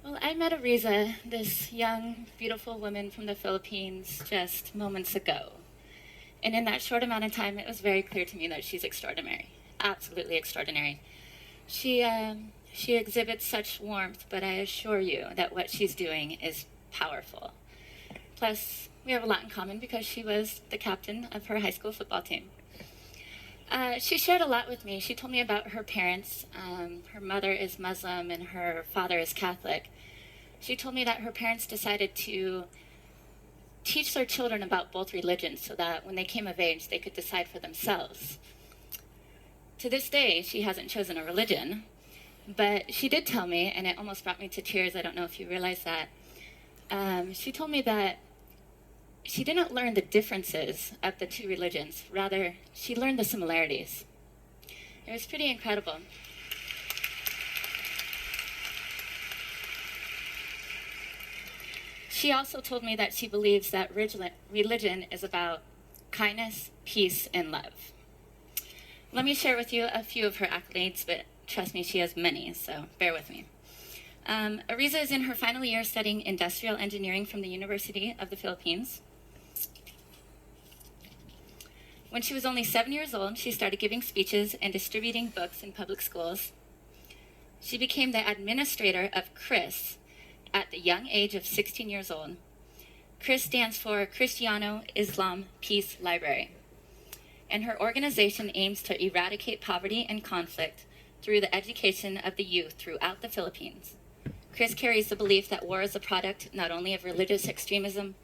Well, I met Arizza, this young, beautiful woman from the Philippines, just moments ago. And in that short amount of time, it was very clear to me that she's extraordinary, absolutely extraordinary. She exhibits such warmth, but I assure you that what she's doing is powerful. Plus, we have a lot in common because she was the captain of her high school football team. She shared a lot with me. She told me about her parents. Her mother is Muslim and her father is Catholic. She told me that her parents decided to teach their children about both religions so that when they came of age, they could decide for themselves. To this day, she hasn't chosen a religion, but she did tell me, and it almost brought me to tears, I don't know if you realize that, she told me that she didn't learn the differences of the two religions. Rather, she learned the similarities. It was pretty incredible. She also told me that she believes that religion is about kindness, peace, and love. Let me share with you a few of her accolades, but trust me, she has many, so bear with me. Arizza is in her final year studying industrial engineering from the University of the Philippines. When she was only 7 years old, she started giving speeches and distributing books in public schools. She became the administrator of Kris at the young age of 16 years old. Kris stands for Kristiyano-Islam Peace Library, and her organization aims to eradicate poverty and conflict through the education of the youth throughout the Philippines. Kris carries the belief that war is a product not only of religious extremism,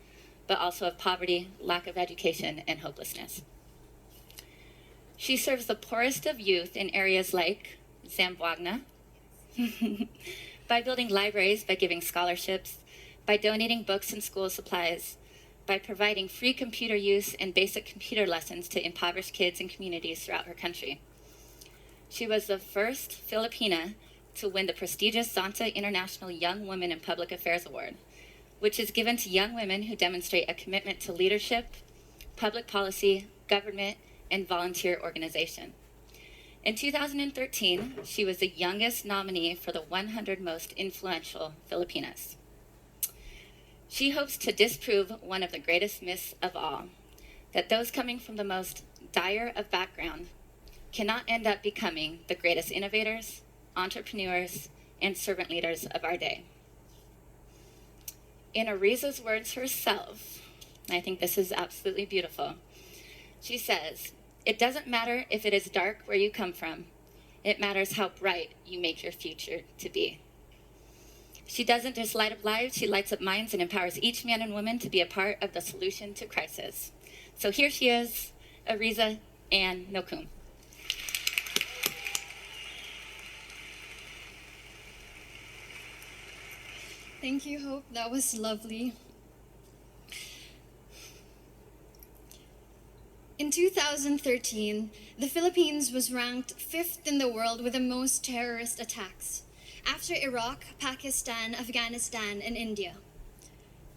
but also of poverty, lack of education, and hopelessness. She serves the poorest of youth in areas like Zamboanga, by building libraries, by giving scholarships, by donating books and school supplies, by providing free computer use and basic computer lessons to impoverished kids and communities throughout her country. She was the first Filipina to win the prestigious Zonta International Young Women in Public Affairs Award, which is given to young women who demonstrate a commitment to leadership, public policy, government, and volunteer organization. In 2013, she was the youngest nominee for the 100 Most Influential Filipinas. She hopes to disprove one of the greatest myths of all, that those coming from the most dire of background cannot end up becoming the greatest innovators, entrepreneurs, and servant leaders of our day. In Arizza's words herself, I think this is absolutely beautiful, she says, "It doesn't matter if it is dark where you come from. It matters how bright you make your future to be." She doesn't just light up lives, she lights up minds and empowers each man and woman to be a part of the solution to crisis. So here she is, Arizza Sahi-Nocum. Thank you, Hope. That was lovely. In 2013, the Philippines was ranked 5th in the world with the most terrorist attacks, after Iraq, Pakistan, Afghanistan, and India.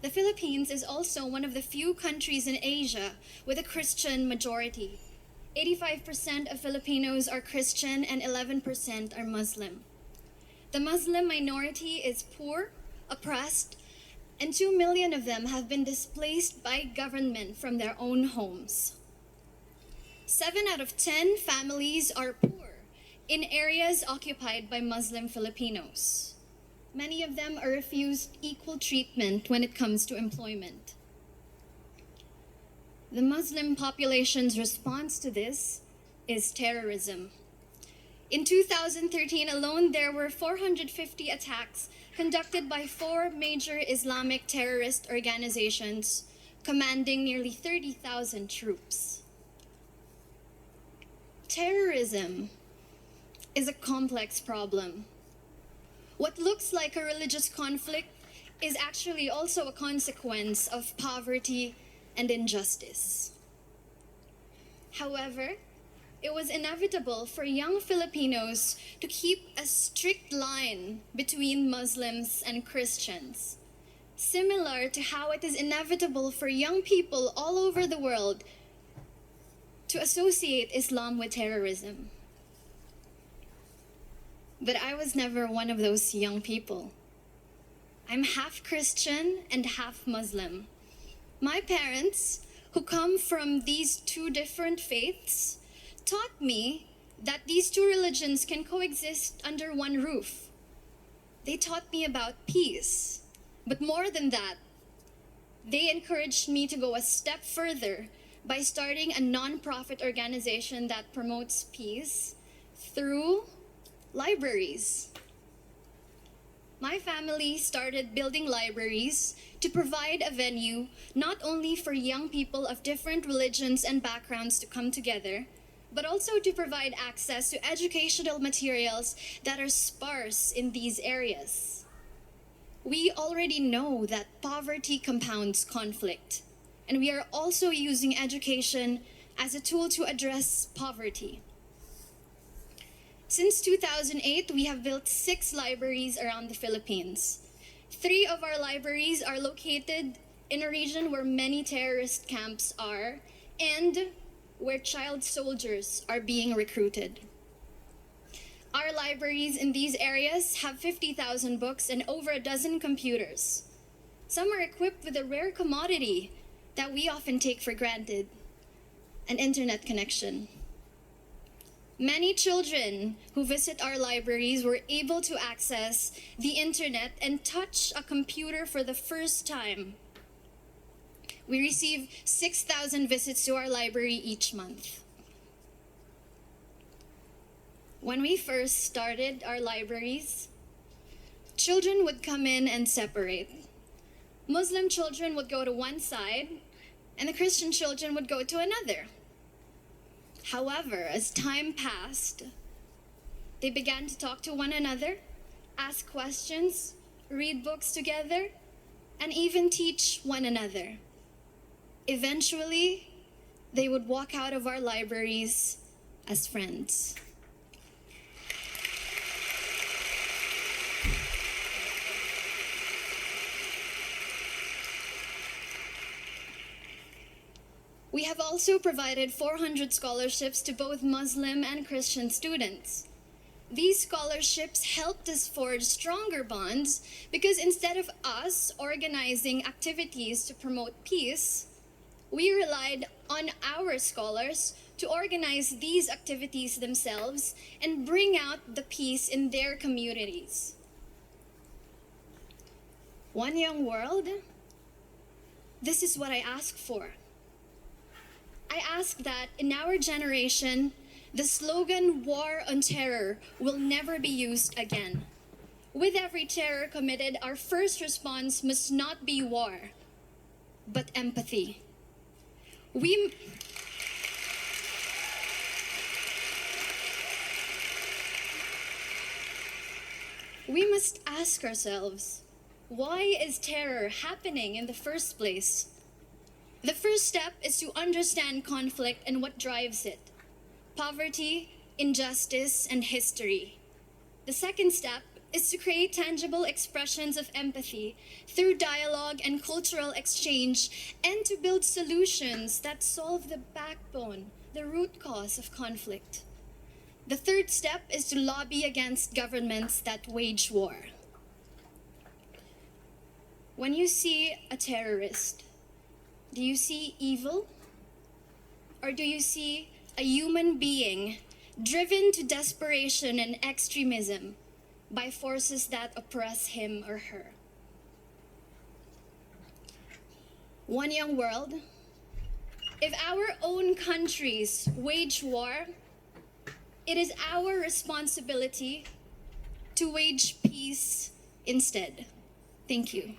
The Philippines is also one of the few countries in Asia with a Christian majority. 85% of Filipinos are Christian and 11% are Muslim. The Muslim minority is poor, oppressed, and 2 million of them have been displaced by government from their own homes. 7 out of 10 families are poor in areas occupied by Muslim Filipinos. Many of them are refused equal treatment when it comes to employment. The Muslim population's response to this is terrorism. In 2013 alone, there were 450 attacks conducted by 4 major Islamic terrorist organizations, commanding nearly 30,000 troops. Terrorism is a complex problem. What looks like a religious conflict is actually also a consequence of poverty and injustice. However, it was inevitable for young Filipinos to keep a strict line between Muslims and Christians, similar to how it is inevitable for young people all over the world to associate Islam with terrorism. But I was never one of those young people. I'm half Christian and half Muslim. My parents, who come from these two different faiths, taught me that these two religions can coexist under one roof. They taught me about peace, but more than that, they encouraged me to go a step further by starting a non-profit organization that promotes peace through libraries. My family started building libraries to provide a venue not only for young people of different religions and backgrounds to come together, but also to provide access to educational materials that are sparse in these areas. We already know that poverty compounds conflict, and we are also using education as a tool to address poverty. Since 2008, we have built 6 libraries around the Philippines. 3 of our libraries are located in a region where many terrorist camps are and where child soldiers are being recruited. Our libraries in these areas have 50,000 books and over a dozen computers. Some are equipped with a rare commodity that we often take for granted, an internet connection. Many children who visit our libraries were able to access the internet and touch a computer for the first time. We receive 6,000 visits to our library each month. When we first started our libraries, children would come in and separate. Muslim children would go to one side, and the Christian children would go to another. However, as time passed, they began to talk to one another, ask questions, read books together, and even teach one another. Eventually, they would walk out of our libraries as friends. We have also provided 400 scholarships to both Muslim and Christian students. These scholarships helped us forge stronger bonds because instead of us organizing activities to promote peace, we relied on our scholars to organize these activities themselves and bring out the peace in their communities. One young world, this is what I ask for. I ask that in our generation, the slogan "War on Terror" will never be used again. With every terror committed, our first response must not be war, but empathy. We must ask ourselves, why is terror happening in the first place? The first step is to understand conflict and what drives it: poverty, injustice, and history. The second step is to create tangible expressions of empathy through dialogue and cultural exchange, and to build solutions that solve the backbone, the root cause of conflict. The third step is to lobby against governments that wage war. When you see a terrorist, do you see evil? Or do you see a human being driven to desperation and extremism by forces that oppress him or her? One young world, if our own countries wage war, it is our responsibility to wage peace instead. Thank you.